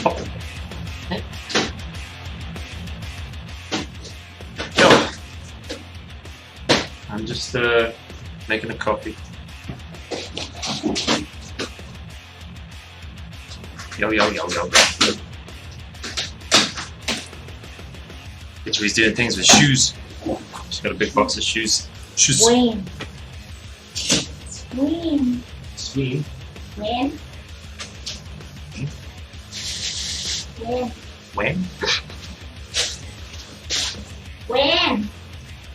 Pop. Yo. I'm just making a coffee. Yo. He's doing things with shoes. She's got a big box of shoes. Swing. Swing. When?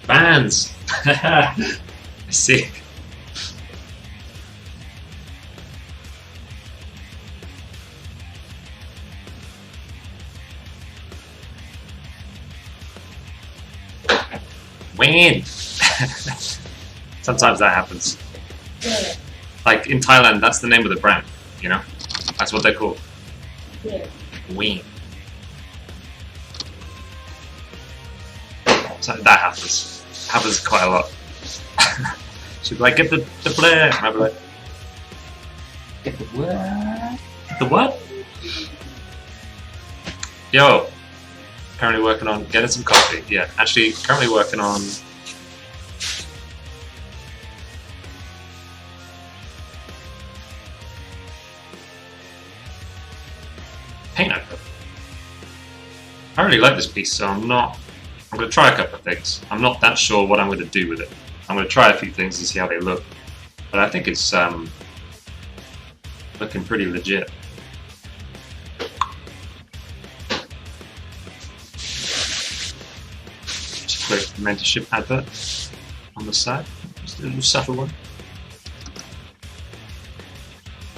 Bands. I see. When? Sometimes that happens. Yeah. Like in Thailand, that's the name of the brand. You know, that's what they're called. Yeah. When. So that happens. Happens quite a lot. She'd be like, get the Blair. And I'd be like, get the what? The what? Yo. Currently working on getting some coffee. Yeah, actually currently working on paint over. I really like this piece, so I'm going to try a couple of things. I'm not that sure what I'm going to do with it. I'm going to try a few things and see how they look. But I think it's looking pretty legit. Just a quick mentorship advert on the side. Just a little subtle one.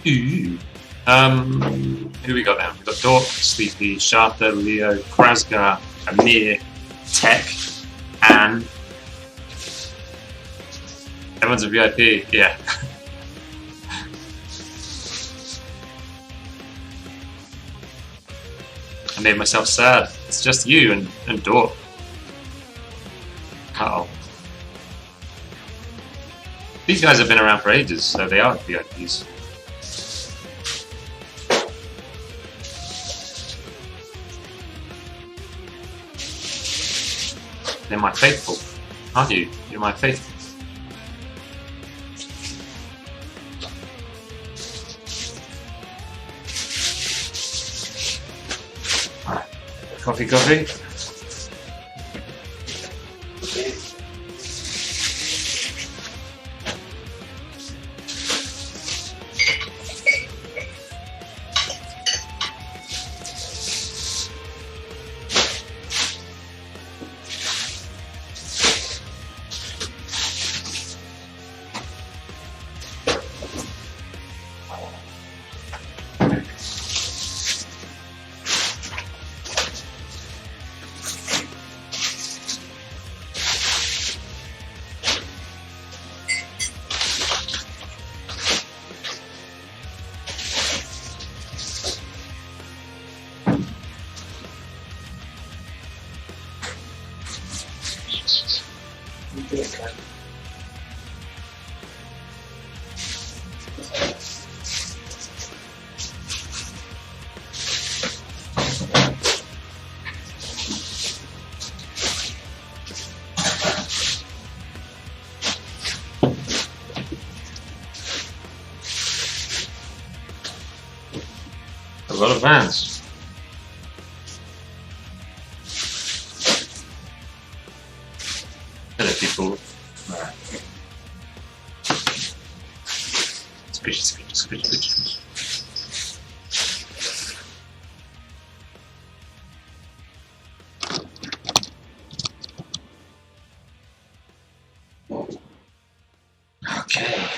Ooh. Who we got now? We've got Dork, Sleepy, Sharta, Leo, Krasgar, Amir, Tech, and everyone's a VIP, yeah. I made myself sad. It's just you and Dork. Uh-oh. These guys have been around for ages, so they are VIPs. They're my faithful, aren't you? You're my faithful. Coffee. A lot of vans. Hello, people. Squish. Okay.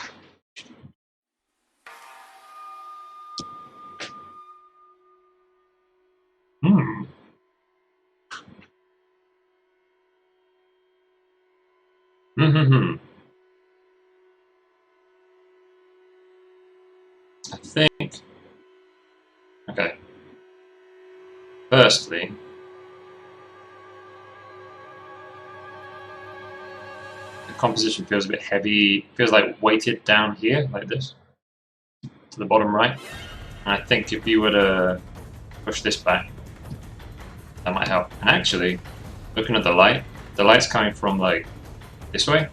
I think. Okay. Firstly, the composition feels a bit heavy. Feels like weighted down here, like this, to the bottom right. And I think if you were to push this back. That might help. And actually, looking at the light's coming from like this way.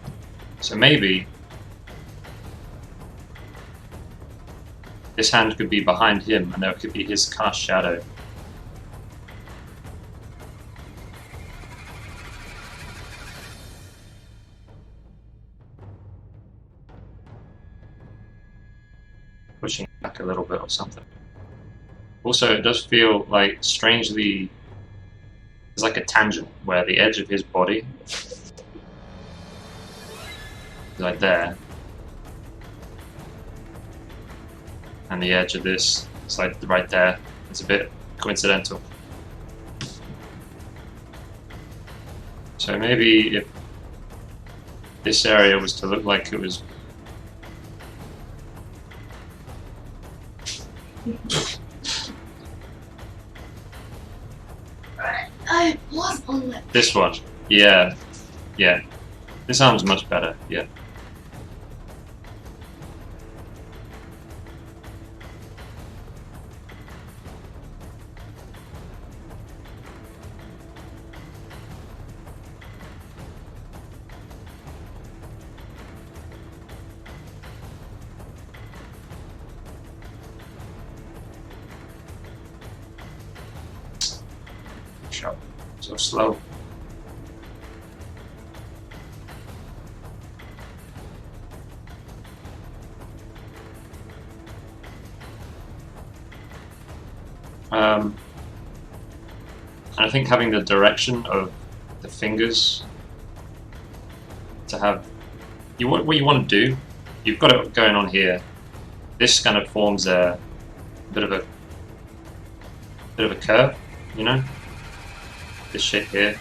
So maybe this hand could be behind him and there could be his cast shadow. Pushing back a little bit or something. Also, it does feel like strangely there's like a tangent where the edge of his body is like there, and the edge of this is like right there. It's a bit coincidental. So maybe if this area was to look like it was I was on that. this one, yeah, this arm's much better, yeah. Shot. So slow. And I think having the direction of the fingers to have what you want to do, you've got it going on here. This kind of forms a bit of a curve, you know, this shape here.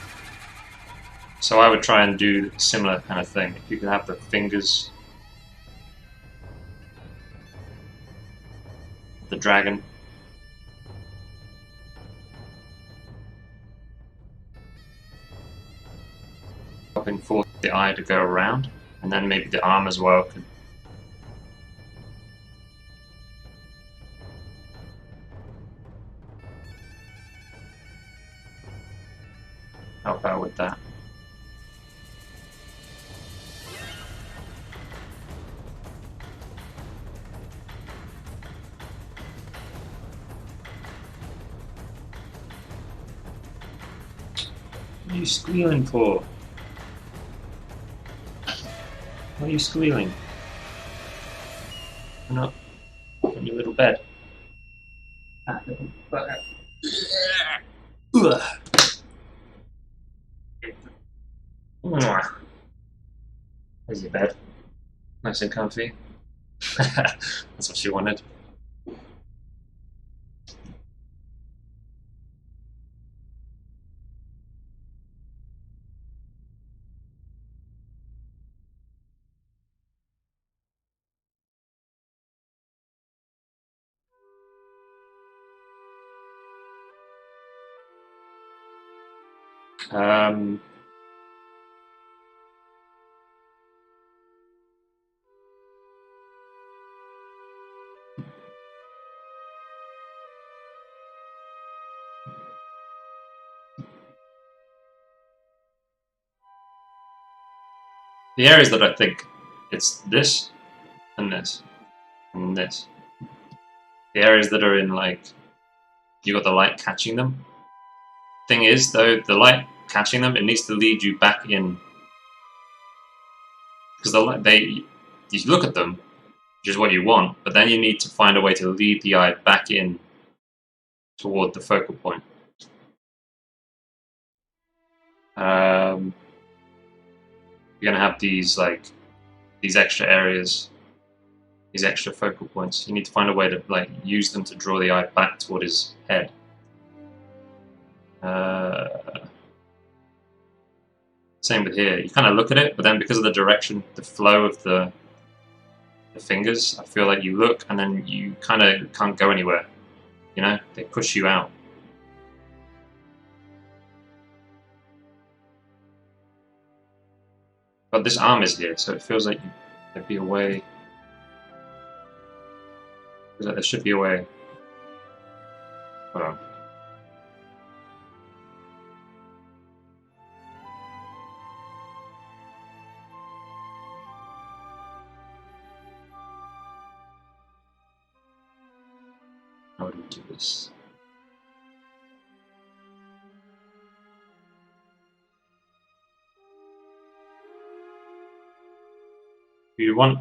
So I would try and do a similar kind of thing. If you can have the fingers, the dragon. Helping force the eye to go around, and then maybe the arm as well could. Help out with that. What are you squealing for? Why are you squealing? You're not in your little bed. There's your bed. Nice and comfy. That's what she wanted. Um, the areas that I think it's this and this and this. The areas that are in like you got the light catching them. Thing is though, the light catching them, it needs to lead you back in, because the light, you look at them, which is what you want, but then you need to find a way to lead the eye back in toward the focal point. You're gonna have these extra areas, these extra focal points. You need to find a way to like use them to draw the eye back toward his head. Same with here. You kind of look at it, but then because of the direction, the flow of the fingers, I feel like you look and then you kind of can't go anywhere. You know, they push you out. But this arm is here, so it feels like there'd be a way. Feels like there should be a way. Hold on. do we do this? You want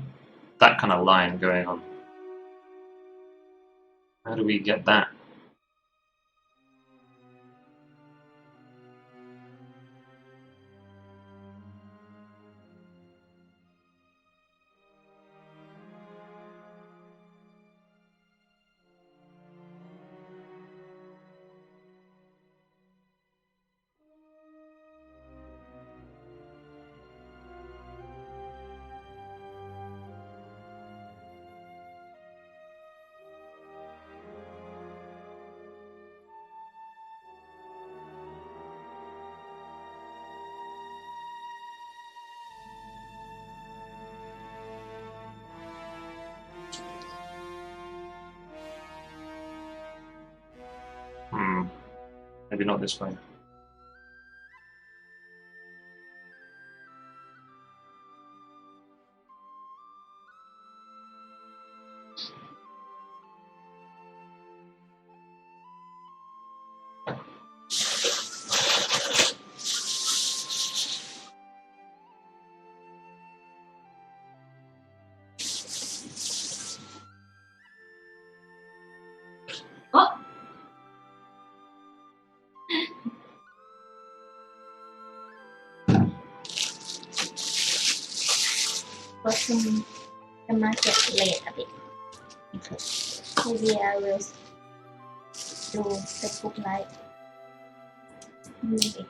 that kind of line going on. How do we get that? Maybe not this way. Oh! Person the market late a bit. Okay. Maybe I will do the book light. Maybe.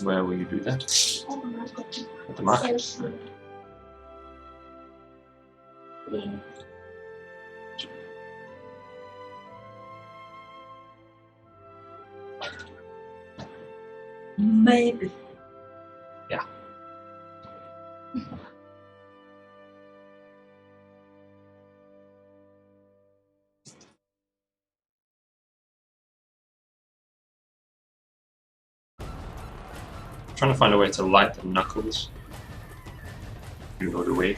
Where will you do that? Oh, the market. At the market. Sales. Yeah. Maybe. Yeah. Trying to find a way to light the knuckles. You know the way.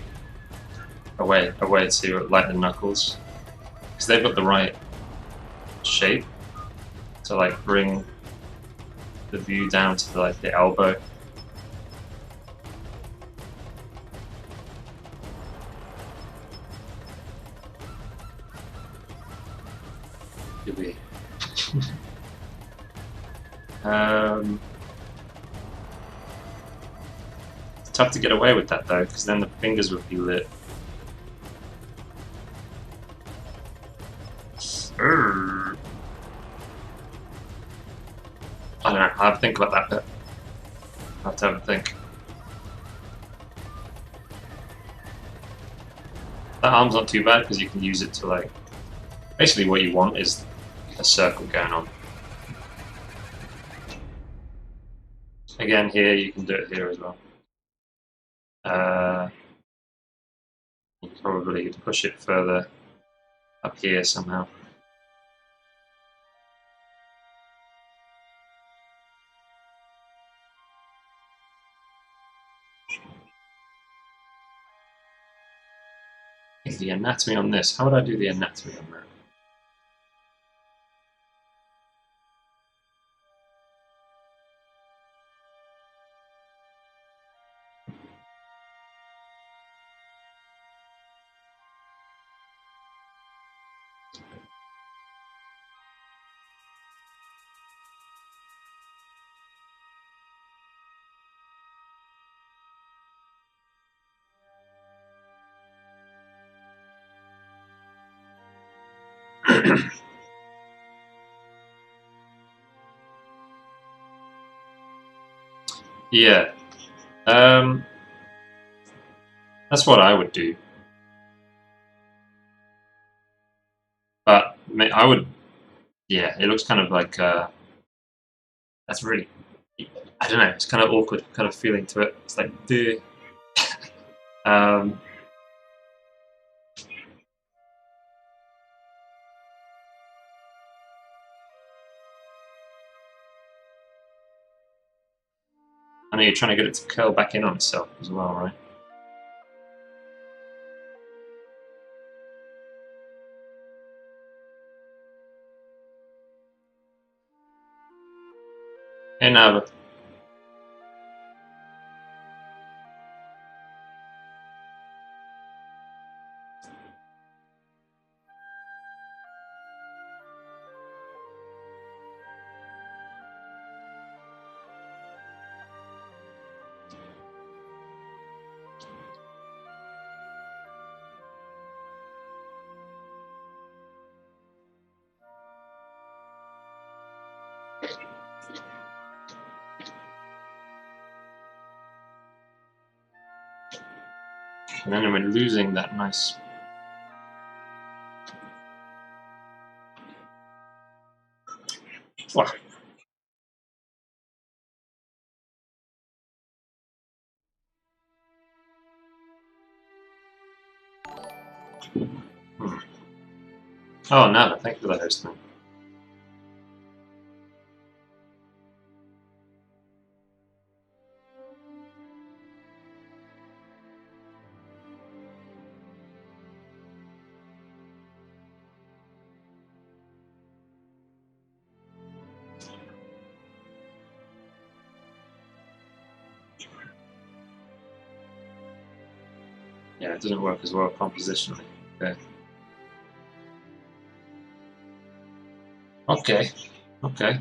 A way to light the knuckles, because they've got the right shape to like bring the view down to like the elbow. Do we? It's tough to get away with that though, because then the fingers would be lit. I don't know. I have to think about that bit. I have to have a think. That arm's not too bad because you can use it to like. Basically, what you want is a circle going on. Again, here you can do it here as well. You can probably push it further up here somehow. The anatomy on this. How would I do the anatomy on that? Yeah. That's what I would do. But I would. Yeah, it looks kind of like. That's really. I don't know. It's kind of awkward, kind of feeling to it. It's like, duh. um, I know you're trying to get it to curl back in on itself as well, right? Hey, Nava. And then we're losing that nice. Wow. Oh, Nava, thank you for the hosting. Yeah, it doesn't work as well compositionally. Okay. Okay. Okay.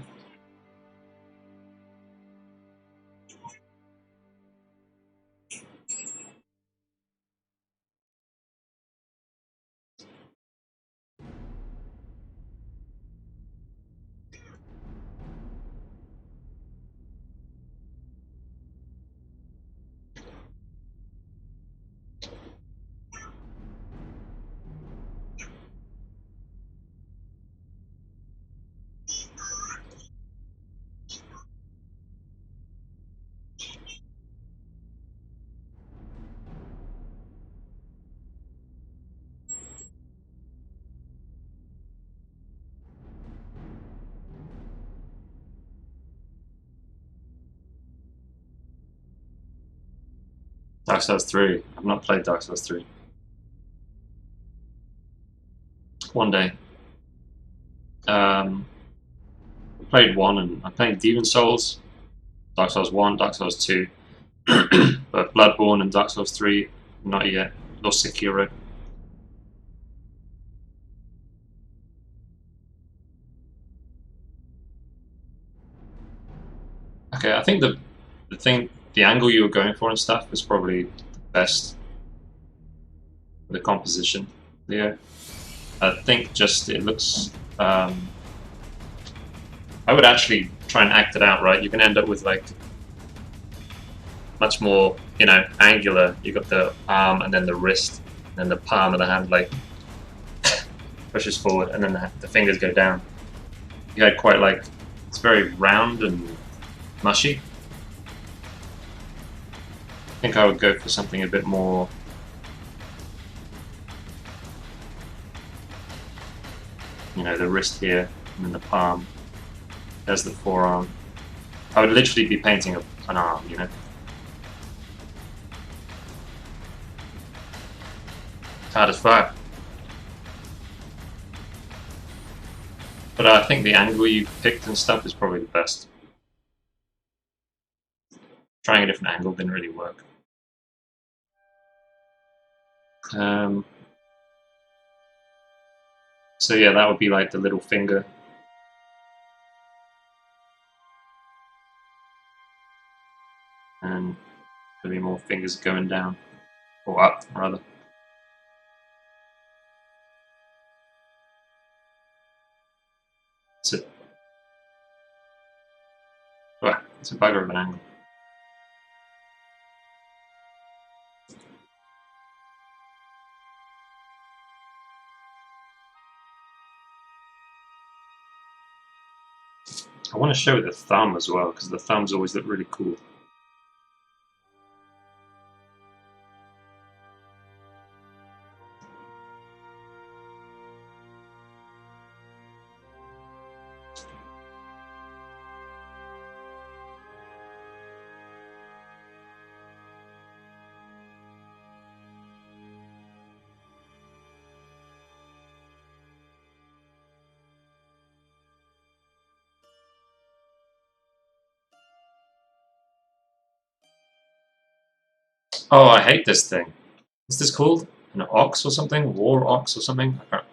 Dark Souls 3. I've not played Dark Souls 3. One day. I played 1 and I played Demon Souls, Dark Souls 1, Dark Souls 2. But Bloodborne and Dark Souls 3, not yet. Or Sekiro. Okay, I think the angle you were going for and stuff was probably the best for the composition. Yeah, I think just it looks. I would actually try and act it out, right? You can end up with like much more, angular. You got the arm and then the wrist, and then the palm of the hand like pushes forward, and then the fingers go down. You had quite like it's very round and mushy. I think I would go for something a bit more. The wrist here, and then the palm. There's the forearm. I would literally be painting an arm, Hard as fuck. But I think the angle you picked and stuff is probably the best. Trying a different angle didn't really work. So yeah, that would be like the little finger. And there'll be more fingers going down. Or up, rather. It's a bugger of an angle. I want to show the thumb as well, because the thumbs always look really cool. Oh, I hate this thing. What's this called? An ox or something? War ox or something? I can't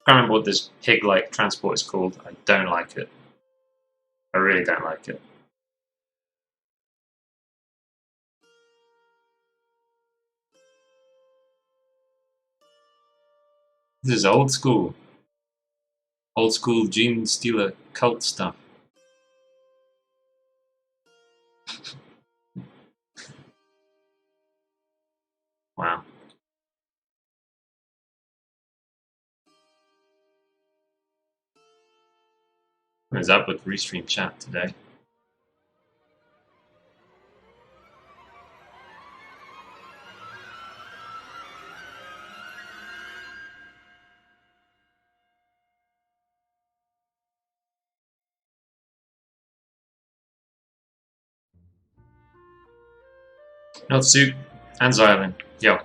remember what this pig-like transport is called. I don't like it. I really don't like it. This is old school. Old school Gene Stealer cult stuff. Wow. What is up with Restream chat today? Notsuke and Xylem. Yo.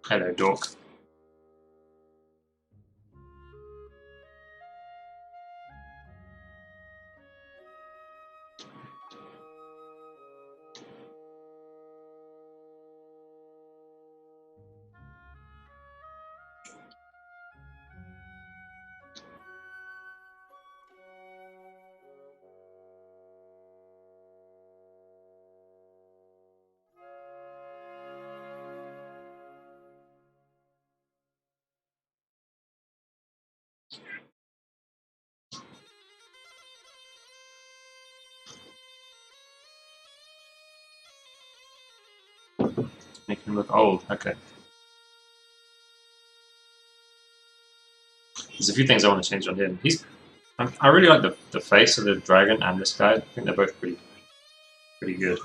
Hello, Dork. Make him look old. Okay. There's a few things I want to change on him. I really like the face of the dragon and this guy. I think they're both pretty good.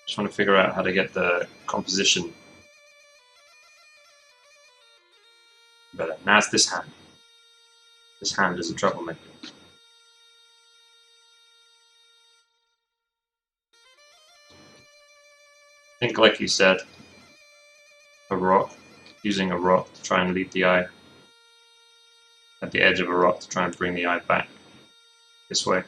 Just want to figure out how to get the composition better. Now it's this hand. This hand is a troublemaker. I think, like you said, a rock, using a rock to try and lead the eye at the edge of a rock to try and bring the eye back this way.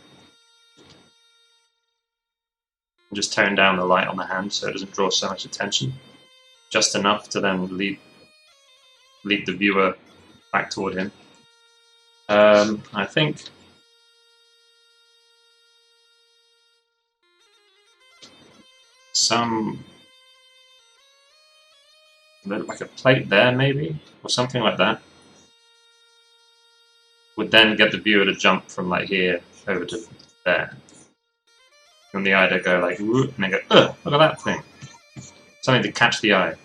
And just tone down the light on the hand so it doesn't draw so much attention. Just enough to then lead the viewer back toward him. I think like a plate there maybe, or something like that, would then get the viewer to jump from like here over to there. And the eye to go like, and they go, ugh, look at that thing. Something to catch the eye.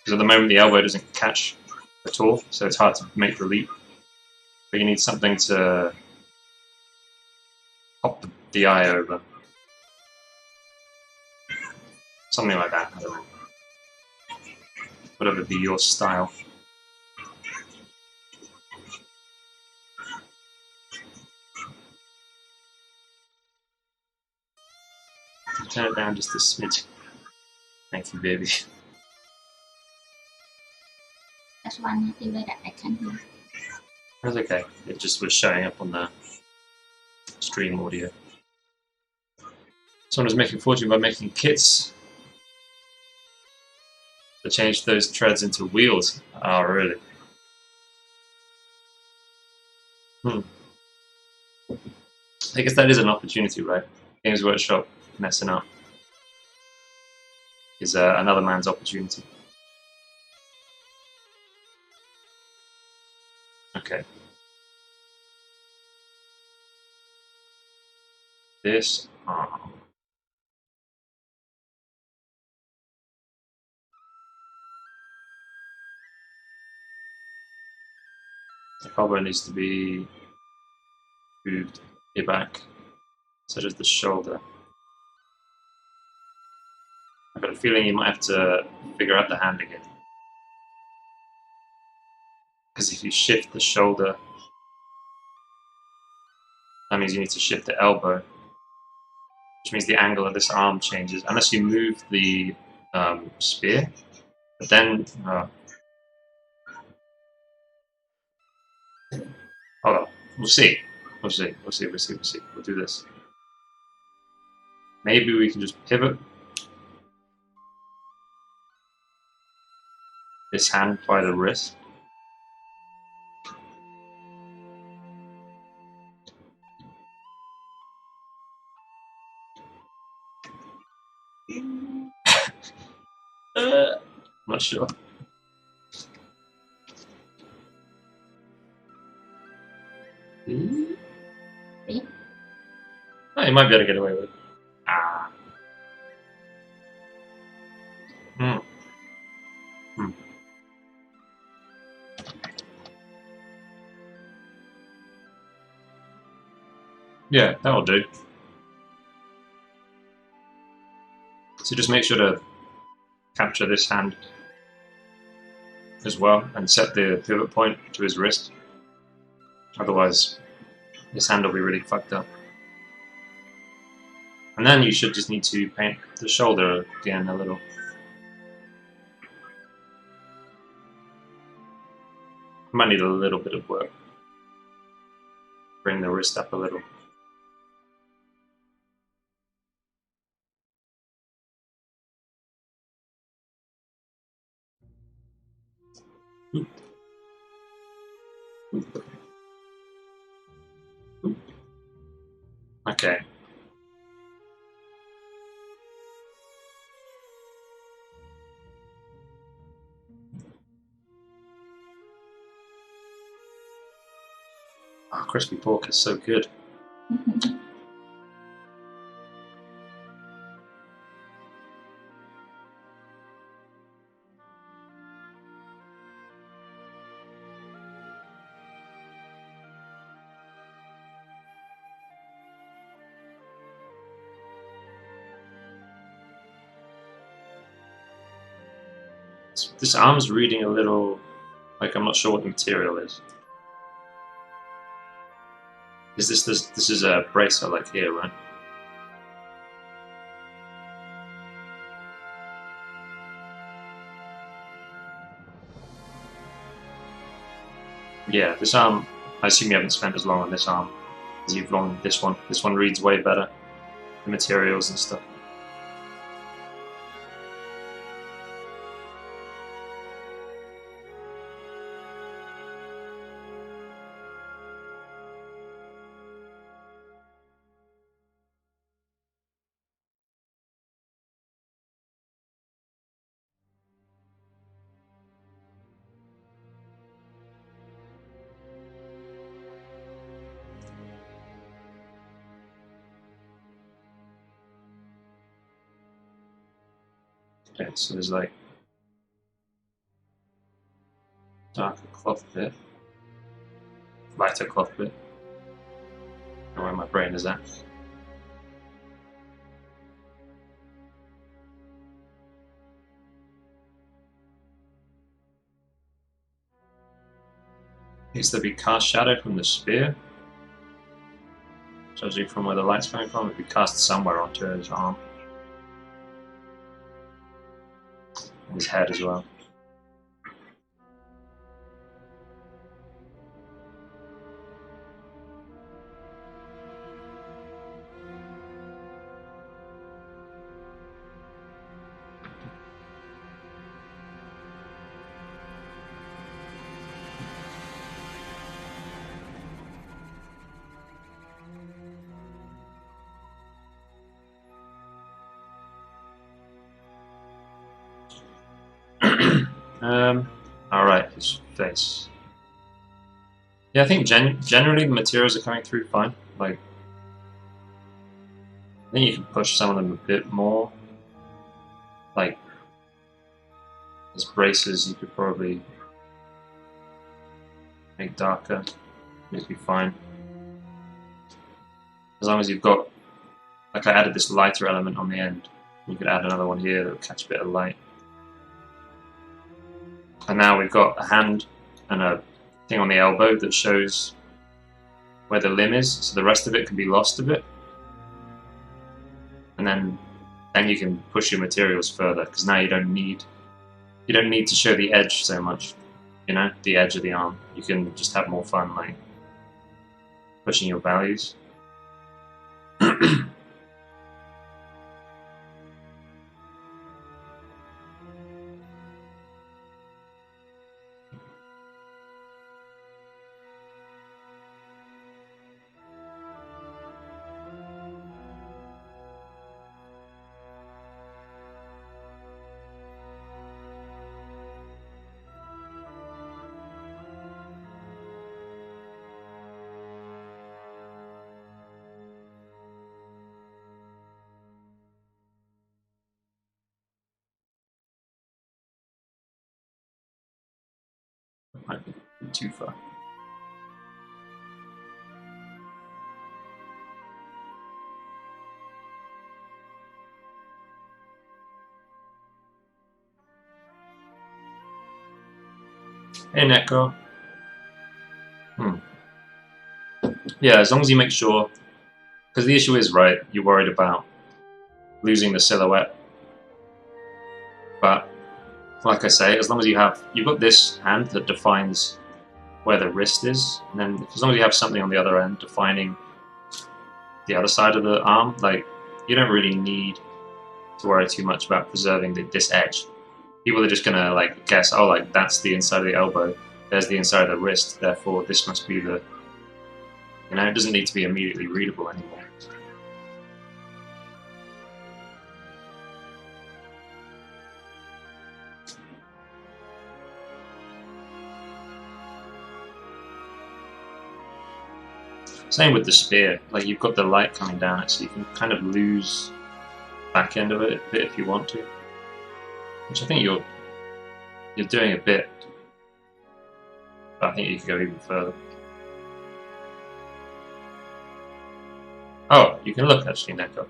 Because at the moment the elbow doesn't catch at all, so it's hard to make the leap. But you need something to hop the eye over. Something like that, I don't know. Whatever be your style. Turn it down just a smidge. Thank you, baby. That's one delay that I can hear. That's okay. It just was showing up on the stream audio. Someone was making fortune by making kits to change those treads into wheels. Oh, really? I guess that is an opportunity, right? Games Workshop messing up is another man's opportunity. Okay. This arm. The elbow needs to be moved here back, such as the shoulder. I've got a feeling you might have to figure out the hand again. Because if you shift the shoulder, that means you need to shift the elbow, which means the angle of this arm changes, unless you move the spear. But then, hold on, we'll see. We'll see. We'll do this. Maybe we can just pivot this hand by the wrist. I'm not sure. Oh, you might be able to get away with it. Ah. Yeah, that'll do. So just make sure to capture this hand as well and set the pivot point to his wrist. Otherwise, this hand will be really fucked up. And then you should just need to paint the shoulder again a little. Might need a little bit of work. Bring the wrist up a little. Okay. Oh, crispy pork is so good. This arm's reading a little like I'm not sure what the material is. Is this is a bracer like here, right? Yeah, this arm, I assume you haven't spent as long on this arm as you've on this one. This one reads way better, the materials and stuff. Okay, so there's like darker cloth bit, lighter cloth bit. I don't know where my brain is at. Needs to be cast shadow from the spear. Judging from where the light's coming from, it'd be cast somewhere onto his arm. His head as well. Alright, his face. Yeah, I think generally the materials are coming through fine. Like, I think you can push some of them a bit more. Like, his braces you could probably make darker. It'd be fine. As long as you've got, like I added this lighter element on the end. You could add another one here that will catch a bit of light. And now we've got a hand and a thing on the elbow that shows where the limb is, so the rest of it can be lost a bit. And then you can push your materials further, because now you don't need to show the edge so much, you know, the edge of the arm. You can just have more fun, like, pushing your values. Might be too far. Hey, Neko. Yeah, as long as you make sure, because the issue is, right, you're worried about losing the silhouette. But like I say, as long as you've got this hand that defines where the wrist is, and then as long as you have something on the other end defining the other side of the arm, like, you don't really need to worry too much about preserving this edge. People are just gonna, like, guess, oh, like, that's the inside of the elbow, there's the inside of the wrist, therefore this must be the, you know, it doesn't need to be immediately readable anymore. Same with the spear, like, you've got the light coming down it, so you can kind of lose back end of it a bit if you want to. Which I think you're doing a bit, but I think you could go even further. Oh, you can look actually, Neko.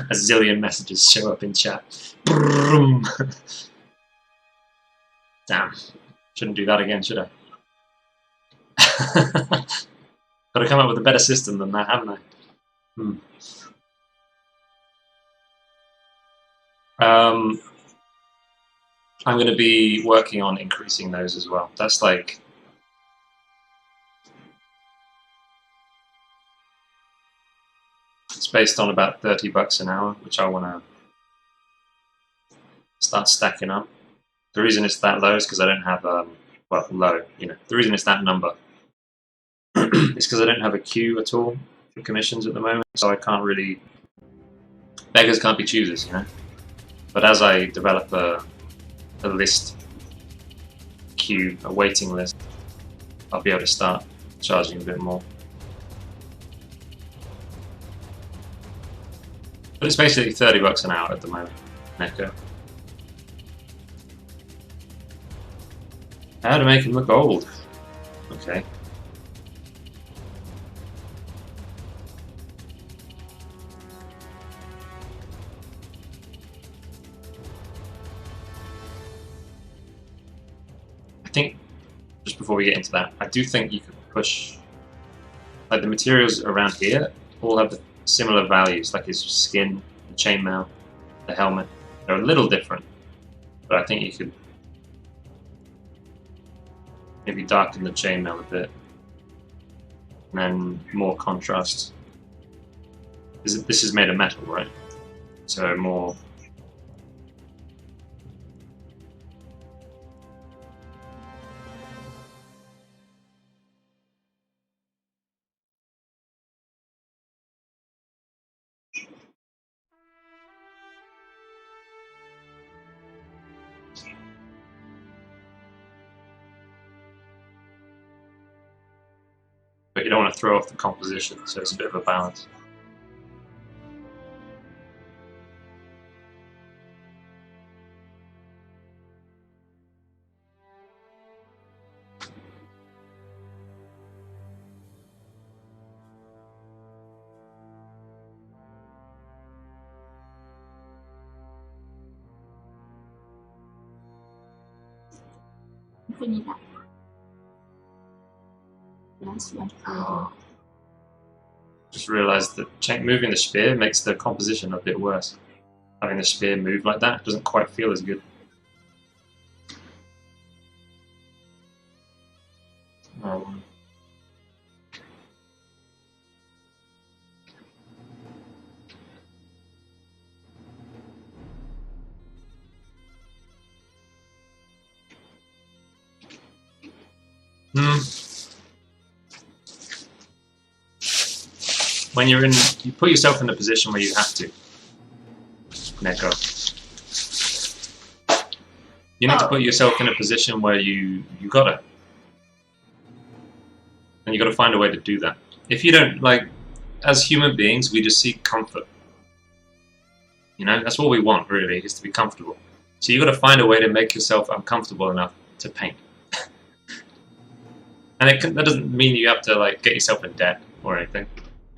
A zillion messages show up in chat. Damn. Shouldn't do that again, should I? Gotta come up with a better system than that, haven't I? I'm going to be working on increasing those as well. That's like... It's based on about $30 an hour, which I want to start stacking up. The reason it's that low is because I don't have, well, low, you know. The reason it's that number is because I don't have a queue at all for commissions at the moment, so I can't really... Beggars can't be choosers, you know. But as I develop a list queue, a waiting list, I'll be able to start charging a bit more. But it's basically $30 an hour at the moment, Neko. How to make him look old? Okay. I think, just before we get into that, I do think you could push, like, the materials around here all have similar values, like his skin, the chainmail, the helmet. They're a little different, but I think you could maybe darken the chainmail a bit, and then more contrast. This is made of metal, right? So more... But you don't want to throw off the composition, so it's a bit of a balance. finish that. Last one. Just realised that moving the spear makes the composition a bit worse. Having the spear move like that doesn't quite feel as good. When you put yourself in a position where you have to. Neko. You need to put yourself in a position where you gotta. And you gotta find a way to do that. If you don't, like, as human beings, we just seek comfort. You know, that's what we want, really, is to be comfortable. So you gotta find a way to make yourself uncomfortable enough to paint. And that doesn't mean you have to, like, get yourself in debt or anything.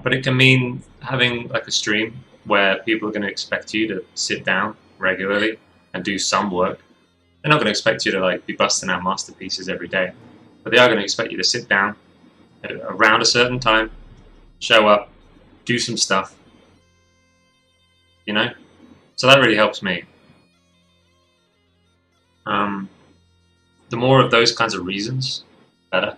But it can mean having, like, a stream where people are going to expect you to sit down regularly and do some work. They're not going to expect you to, like, be busting out masterpieces every day. But they are going to expect you to sit down at around a certain time, show up, do some stuff. You know? So that really helps me. The more of those kinds of reasons, better.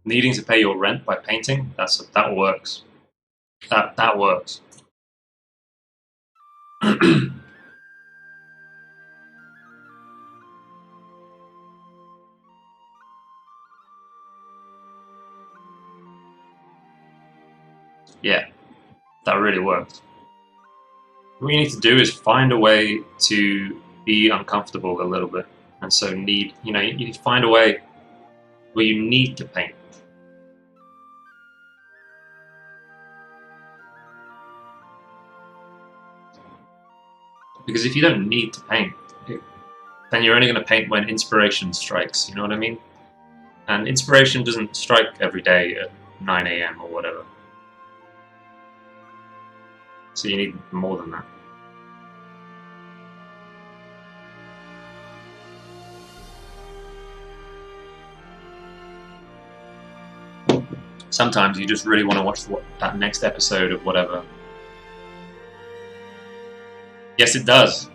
Needing to pay your rent by painting, that works. That works. Yeah, that really works. What you need to do is find a way to be uncomfortable a little bit, and so you need to find a way where you need to paint. Because if you don't need to paint, then you're only going to paint when inspiration strikes, you know what I mean? And inspiration doesn't strike every day at 9 AM or whatever. So you need more than that. Sometimes you just really want to watch that next episode of whatever. Yes, it does.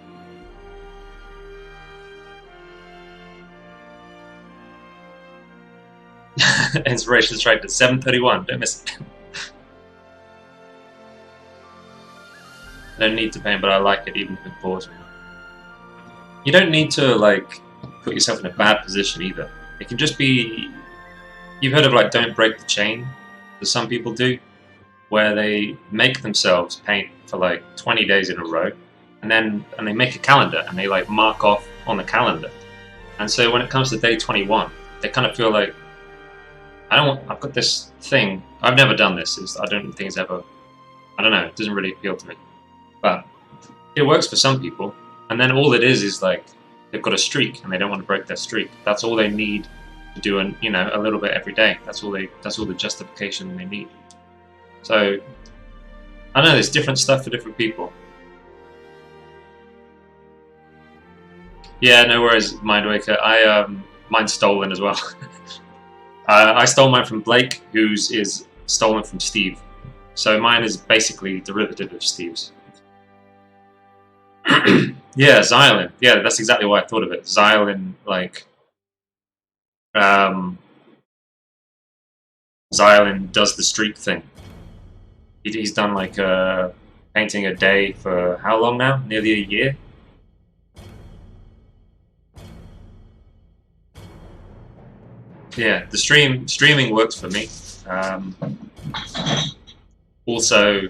Inspiration strike at 7:31. Don't miss it. I don't need to paint, but I like it even if it bores me. You don't need to, like, put yourself in a bad position either. It can just be... You've heard of, like, don't break the chain, that some people do, where they make themselves paint for, like, 20 days in a row, and they make a calendar, and they, like, mark off on the calendar. And so when it comes to day 21, they kind of feel like, I've got this thing, I've never done this, I don't think it's ever, I don't know, it doesn't really appeal to me. But it works for some people, and then all it is like, they've got a streak, and they don't want to break their streak. That's all they need to do, a little bit every day. That's all the justification they need. So, I don't know, there's different stuff for different people. Yeah, no worries, Mindwaker. Mine's stolen as well. I stole mine from Blake, whose is stolen from Steve. So mine is basically derivative of Steve's. Yeah, Xylem. Yeah, that's exactly why I thought of it. Xylem, like... Xylem does the streak thing. He's done, like, painting a day for how long now? Nearly a year? Yeah, the streaming works for me. Also,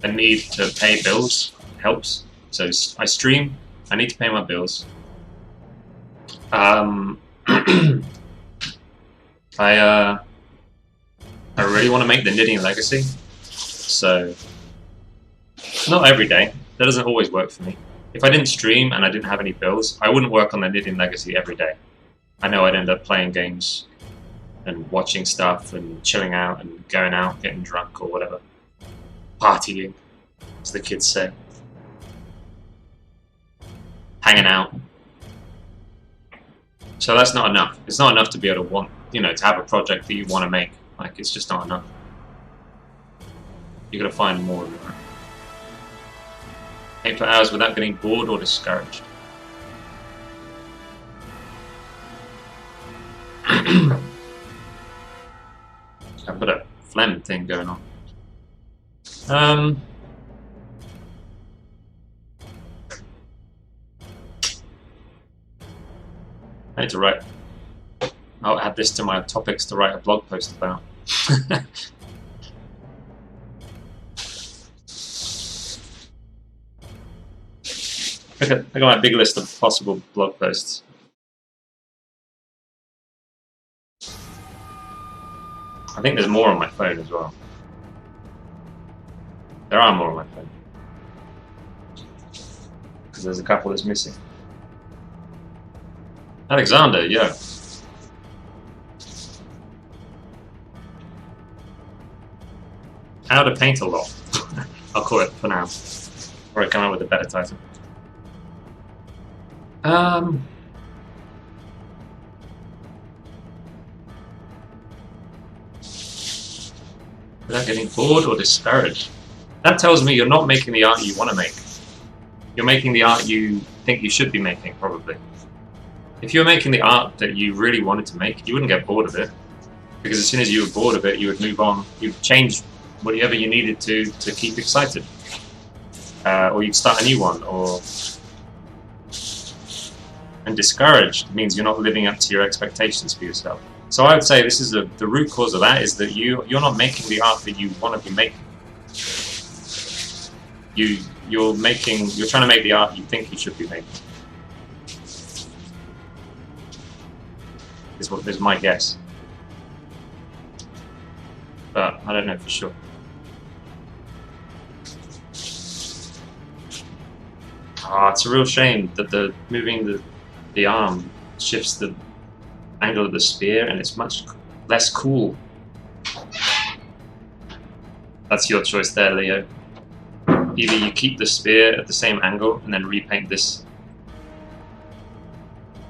the need to pay bills helps. So I stream, I need to pay my bills. I really want to make the Knitting Legacy, so not every day. That doesn't always work for me. If I didn't stream and I didn't have any bills, I wouldn't work on the Knitting Legacy every day. I know I'd end up playing games and watching stuff and chilling out and going out, getting drunk or whatever. Partying, as the kids say. hanging out. So that's not enough. It's not enough to be able to want, you know, to have a project that you want to make. Like, it's just not enough. You gotta find more of that. 8 for hours without getting bored or discouraged. I've got a phlegm thing going on. I need to write. I'll add this to my topics to write a blog post about. Okay, I got my big list of possible blog posts. I think there's more on my phone as well. There are more on my phone. Because there's a couple that's missing. Alexander, yeah. How to paint a lot. I'll call it for now. Or I come up with a better title. Without getting bored or discouraged. That tells me you're not making the art you want to make. You're making the art you think you should be making, probably. If you were making the art that you really wanted to make, you wouldn't get bored of it. Because as soon as you were bored of it, you would move on. You'd change whatever you needed to keep excited. Or you'd start a new one. And discouraged means you're not living up to your expectations for yourself. So I would say this is the root cause of that is that you're not making the art that you want to be making. You're trying to make the art you think you should be making. Is my guess. But I don't know for sure. It's a real shame that moving the arm shifts the angle of the spear and it's much less cool. That's your choice there, Leo. Either you keep the spear at the same angle and then repaint this,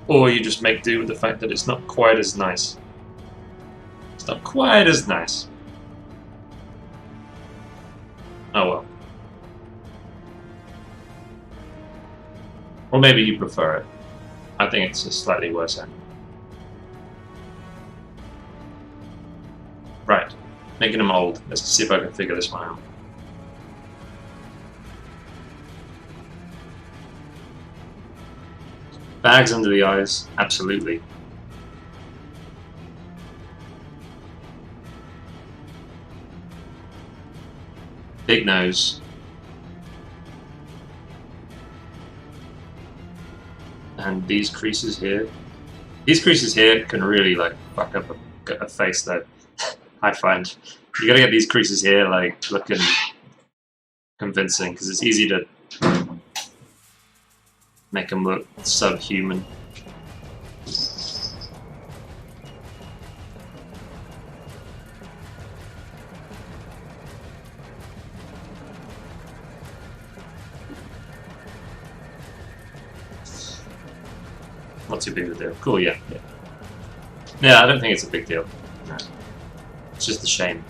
or you just make do with the fact that it's not quite as nice. It's not quite as nice. Oh well. Or maybe you prefer it. I think it's a slightly worse angle. Right, making them old. Let's see if I can figure this one out. Bags under the eyes, absolutely. Big nose. And these creases here. These creases here can really like fuck up a face though. I find. You gotta get these creases here like looking convincing because it's easy to make them look subhuman. Not too big of a deal. Cool, yeah. Yeah, I don't think it's a big deal. No. It's just a shame.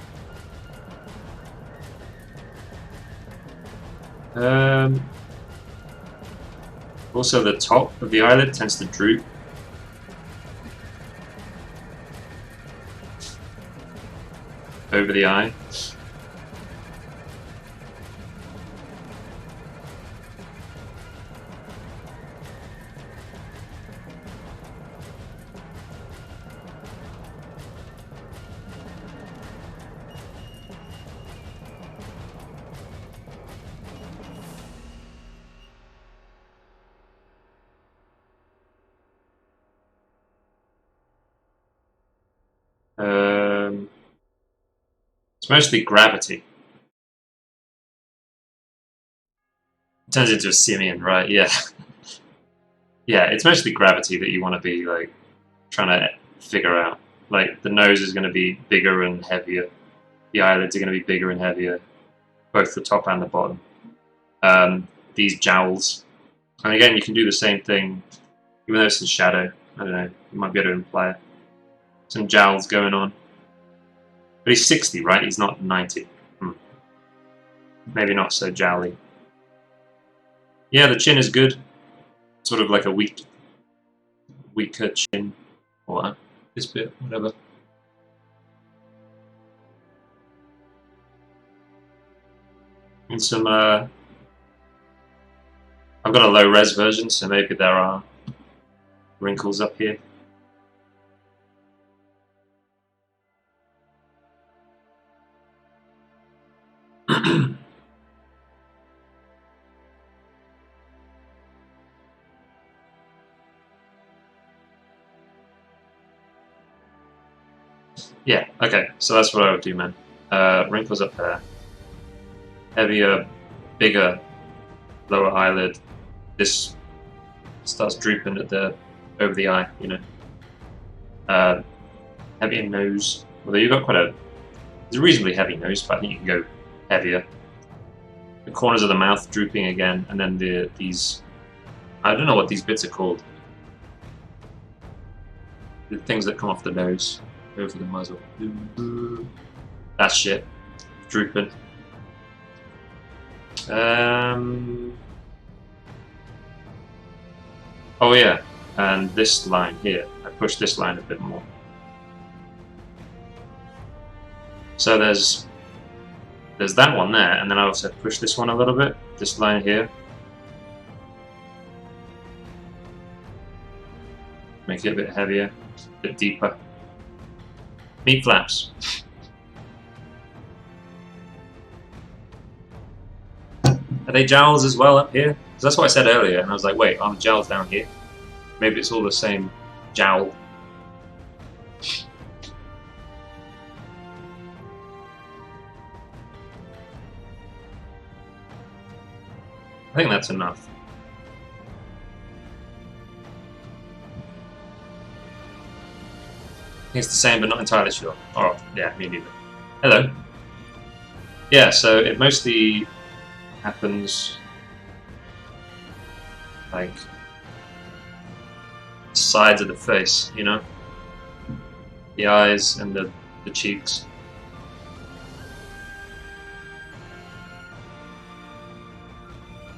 Also, the top of the eyelid tends to droop. Over the eye. It's mostly gravity. It turns into a simian, right? Yeah. Yeah, it's mostly gravity that you want to be like trying to figure out. Like the nose is going to be bigger and heavier. The eyelids are going to be bigger and heavier, both the top and the bottom. These jowls And again, you can do the same thing, even though it's in shadow. I don't know, you might be able to imply it. Some jowls going on. But he's 60, right? He's not 90. Maybe not so jowly. Yeah, the chin is good. Sort of like a weaker chin. Or this bit, whatever. And some, I've got a low res version, so maybe there are wrinkles up here. Yeah, okay, so that's what I would do, man. Wrinkles up there. Heavier, bigger, lower eyelid. This starts drooping at the over the eye, you know. Heavier nose. Although you've got quite a reasonably heavy nose, but I think you can go heavier. The corners of the mouth drooping again, and then these I don't know what these bits are called. The things that come off the nose over the muzzle. That shit. Drooping. Oh yeah, and this line here. I push this line a bit more. So there's that one there, and then I also push this one a little bit. This line here. Make it a bit heavier, a bit deeper. Meat flaps. Are they jowls as well up here? Because that's what I said earlier, and I was like, wait, are the jowls down here? Maybe it's all the same jowl. I think that's enough. I think it's the same, but not entirely sure. Oh, yeah, me neither. Hello. Yeah, so it mostly happens like sides of the face, you know? The eyes and the cheeks.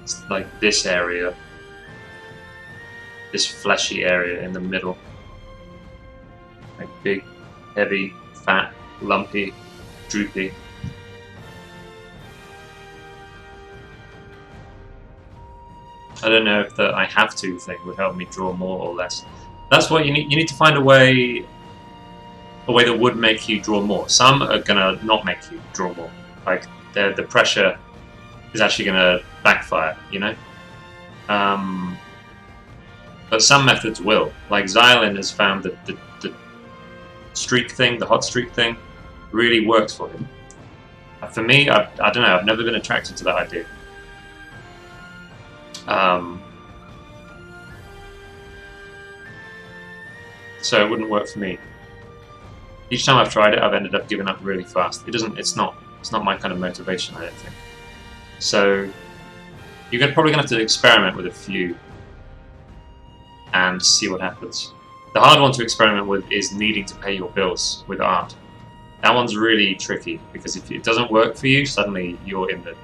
It's like this area. This fleshy area in the middle. Like big, heavy, fat, lumpy, droopy. I don't know if the I have to thing would help me draw more or less. That's what you need. You need to find a way that would make you draw more. Some are gonna not make you draw more. Like the pressure is actually gonna backfire, you know. But some methods will. Like Xylin has found that the streak thing, the hot streak thing, really works for him. For me, I don't know. I've never been attracted to that idea. So it wouldn't work for me. Each time I've tried it, I've ended up giving up really fast. It's not my kind of motivation, I don't think. So you're probably gonna have to experiment with a few and see what happens. The hard one to experiment with is needing to pay your bills with art. That one's really tricky because if it doesn't work for you, suddenly you're in the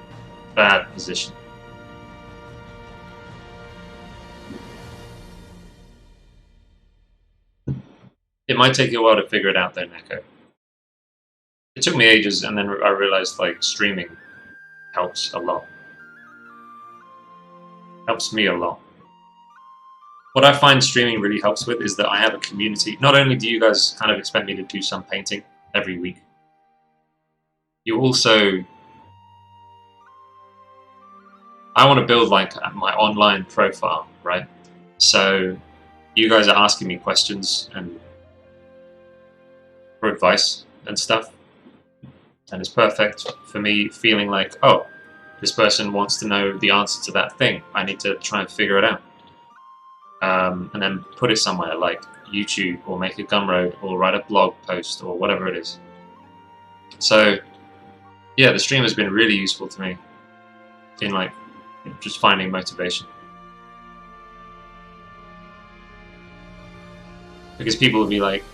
bad position. It might take you a while to figure it out though, Neko. It took me ages, and then I realized like streaming helps a lot. Helps me a lot. What I find streaming really helps with is that I have a community. Not only do you guys kind of expect me to do some painting every week, you also... I want to build like my online profile, right? So you guys are asking me questions and for advice and stuff, and it's perfect for me feeling like, oh, this person wants to know the answer to that thing. I need to try and figure it out. And then put it somewhere like YouTube or make a Gumroad or write a blog post or whatever it is. So yeah, the stream has been really useful to me in like just finding motivation. because people will be like,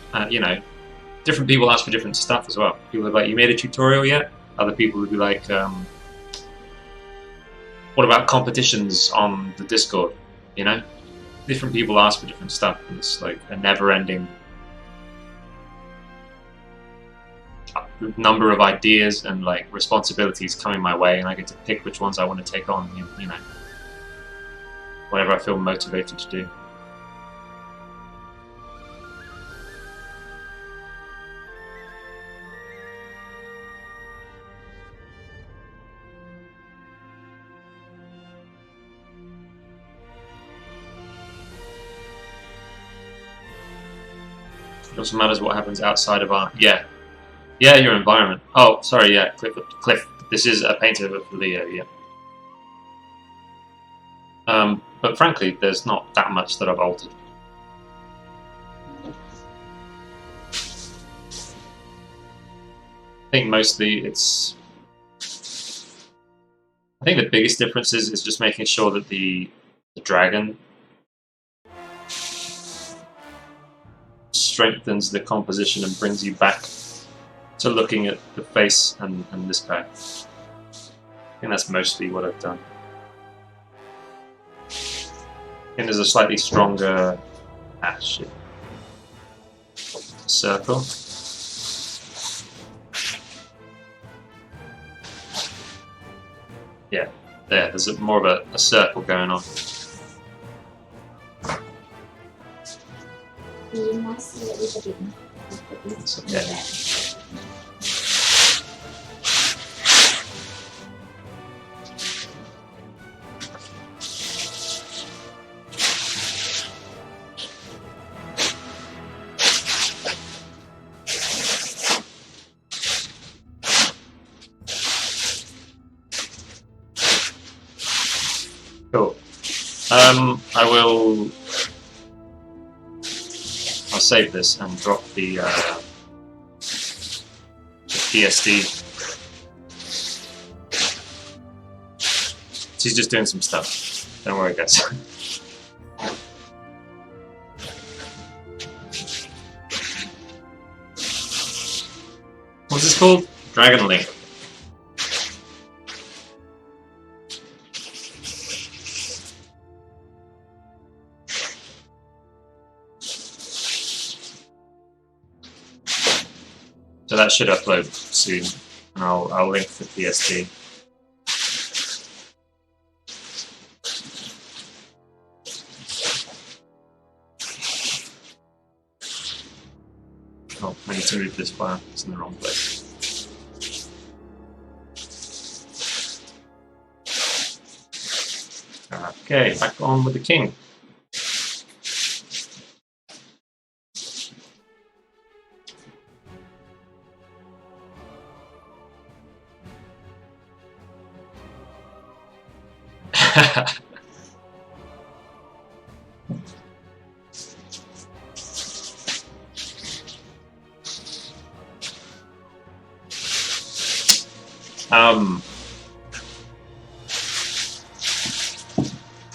different people ask for different stuff as well. People are like, you made a tutorial yet? Other people would be like, what about competitions on the Discord? Different people ask for different stuff. And it's like a never-ending number of ideas and like responsibilities coming my way, and I get to pick which ones I want to take on. Whatever I feel motivated to do. It also matters what happens outside of art. Yeah, your environment. Oh, sorry, yeah, Cliff. This is a painter of Leo, yeah. But frankly, there's not that much that I've altered. I think mostly it's... I think the biggest difference is just making sure that the dragon strengthens the composition and brings you back to looking at the face and this guy. I think that's mostly what I've done. And there's a slightly stronger circle. Yeah, there's more of a circle going on. You must see a little bit. It's okay. Cool. I'll save this and drop the PSD. She's just doing some stuff. Don't worry, guys. What's this called? Dragon Link. So that should upload soon, and I'll link the PSD. Oh, I need to move this file. It's in the wrong place. Okay, back on with the king.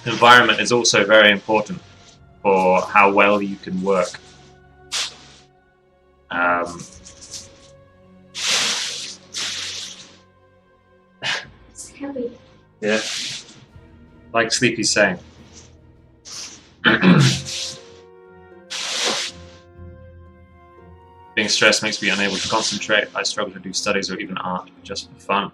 Environment is also very important for how well you can work. It's heavy. Yeah, like Sleepy's saying. Being stressed makes me unable to concentrate. I struggle to do studies or even art just for fun.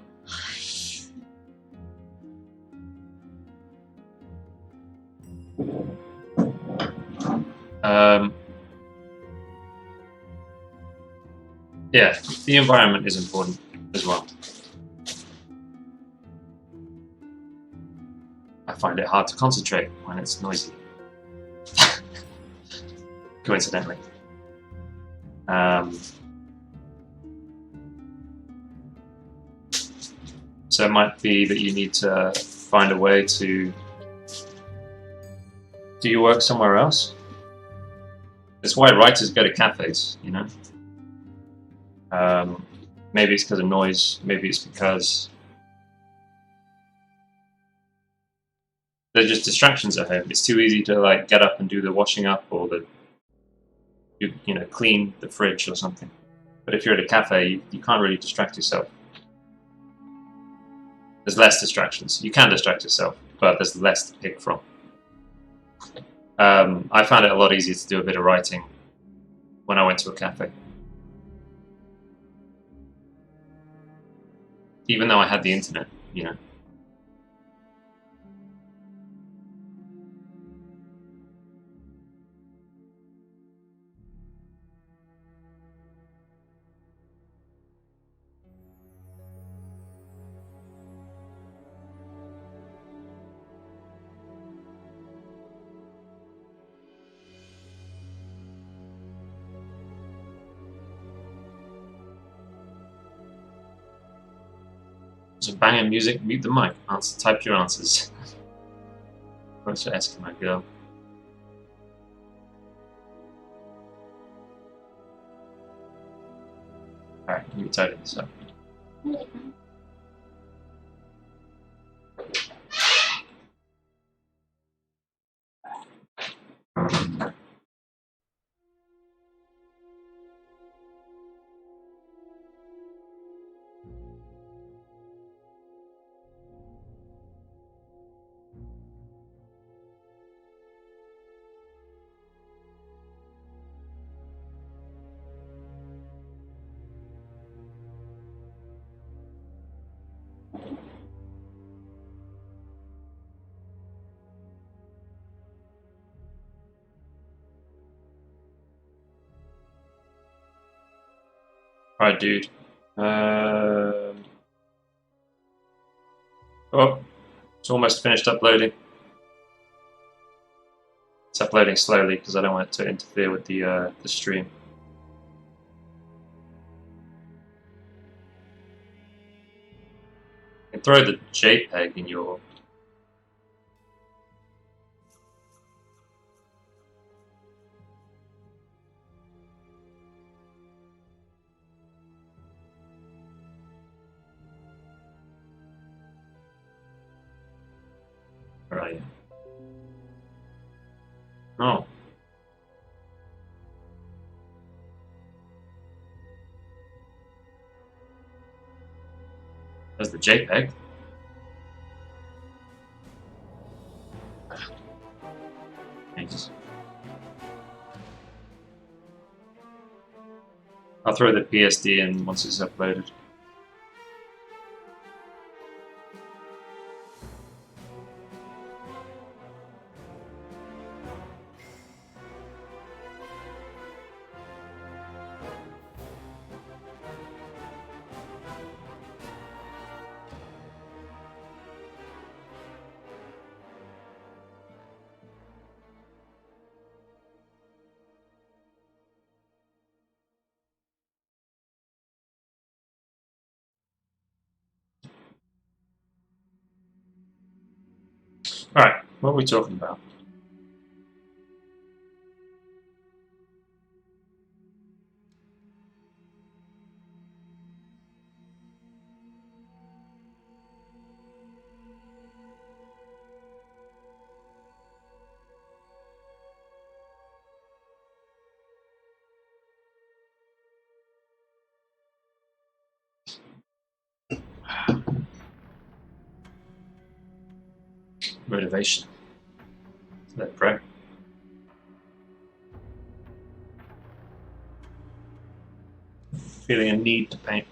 Yeah, the environment is important as well. I find it hard to concentrate when it's noisy. Coincidentally. So it might be that you need to find a way to... Do you work somewhere else? That's why writers go to cafes, you know? Maybe it's because of noise, maybe it's because they're just distractions at home. It's too easy to like get up and do the washing up or the you know, clean the fridge or something. But if you're at a cafe, you can't really distract yourself. There's less distractions. You can distract yourself, but there's less to pick from. I found it a lot easier to do a bit of writing when I went to a cafe. Even though I had the internet, you know. So banging music, mute the mic, type your answers. What's your Eskimo girl? Alright, let me tidy this up. Alright, dude. Oh, it's almost finished uploading. It's uploading slowly because I don't want it to interfere with the stream. You can throw the JPEG in your... Where are you? Oh. There's the JPEG. Thanks. I'll throw the PSD in once it's uploaded. Alright, what are we talking about? Motivation. Let pray. Feeling a need to paint.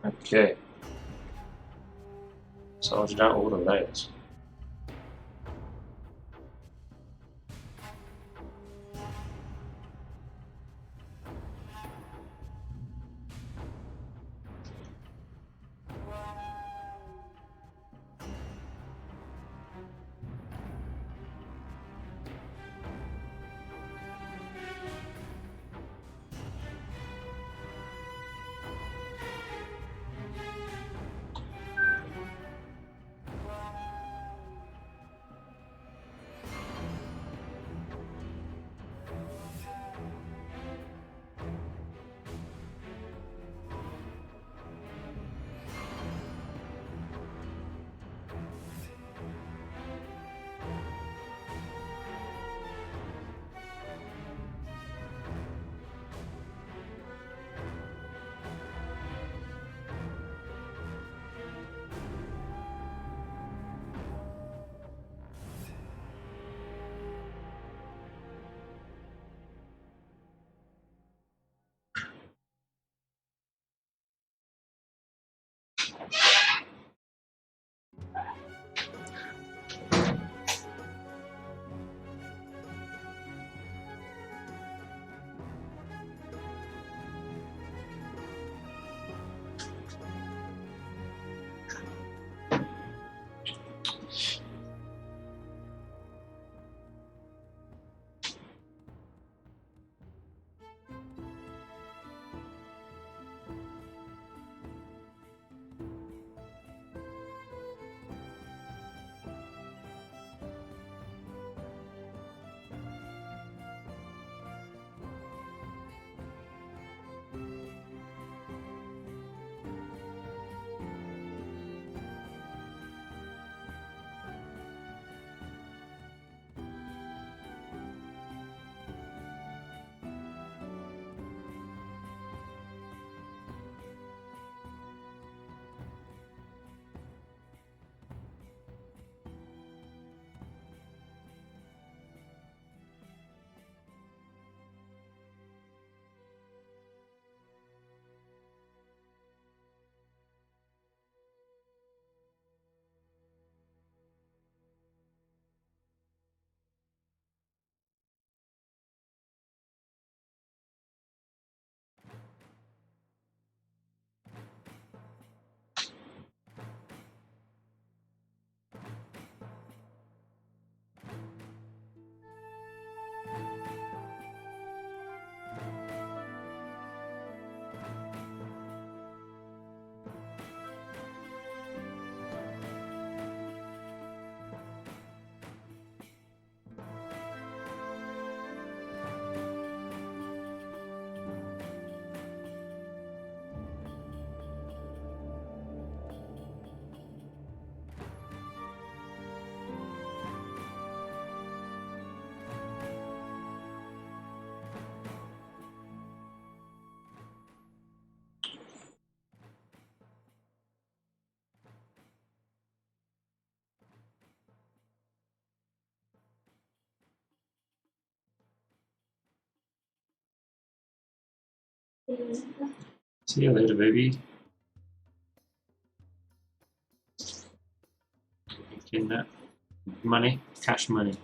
Okay. Sorted out all the layers. See you later, baby. Getting that money, cash money.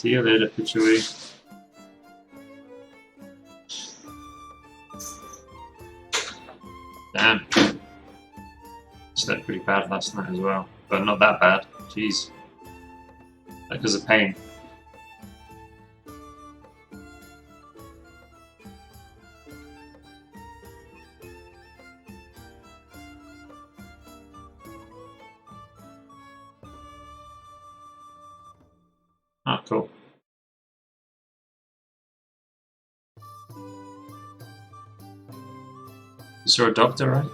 See you later, Pichui. Damn. Slept pretty bad last night as well. But not that bad. Jeez. Because of pain. Oh, cool. You saw a doctor, right?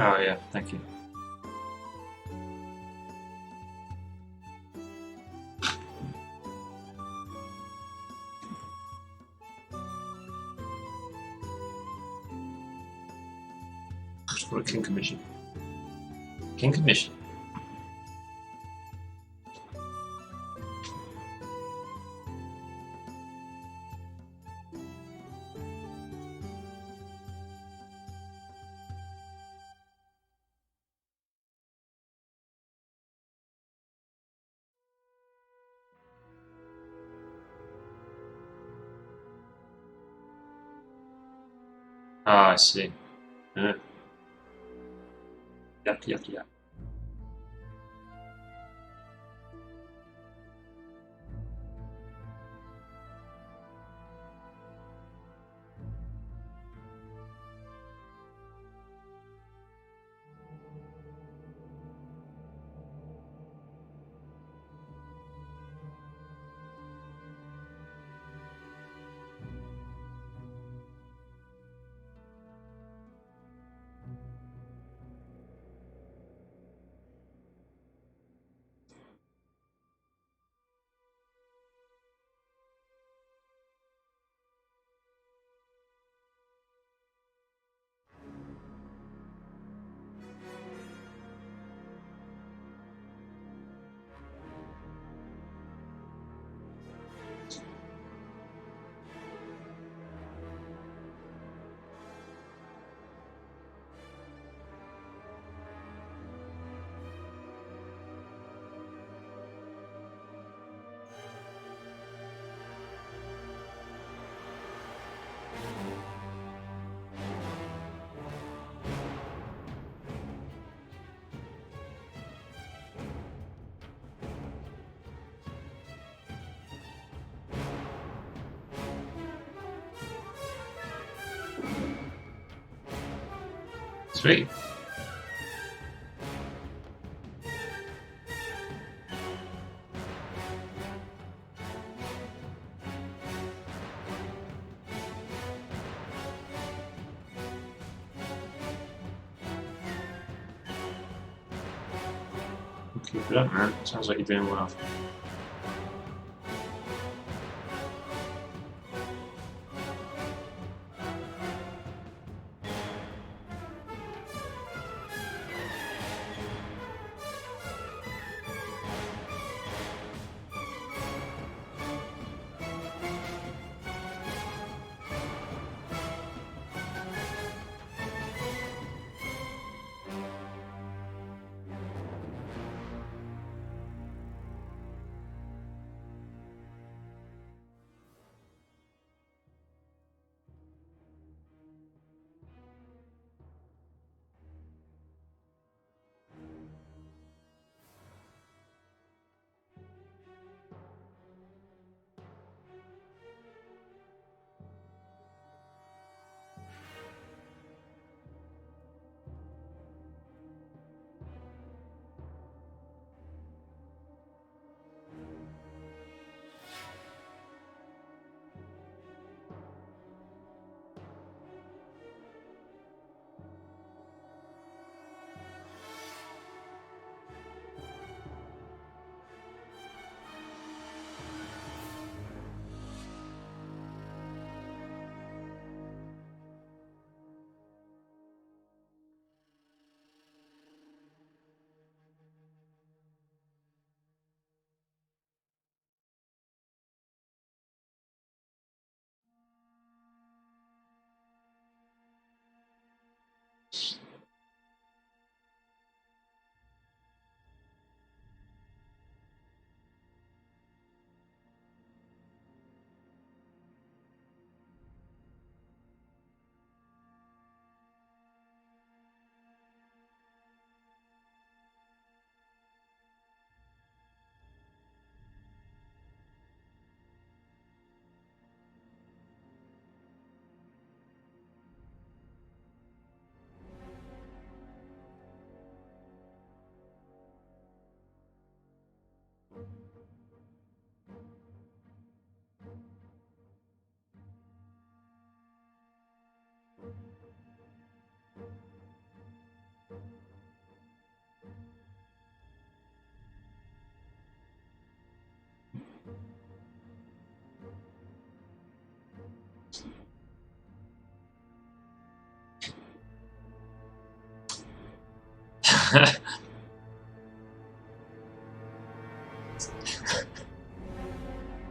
Oh yeah, thank you. Just for a King Commission. King Commission. Ah, I see. Yeah. Yuck, yuck, yuck. Sweet. Keep it up, man. Sounds like you're doing well.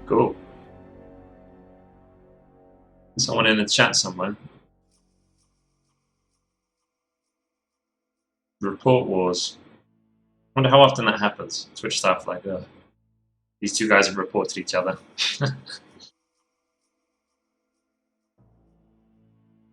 Cool. Someone in the chat somewhere. Report wars. I wonder how often that happens. Twitch stuff like these two guys have reported each other.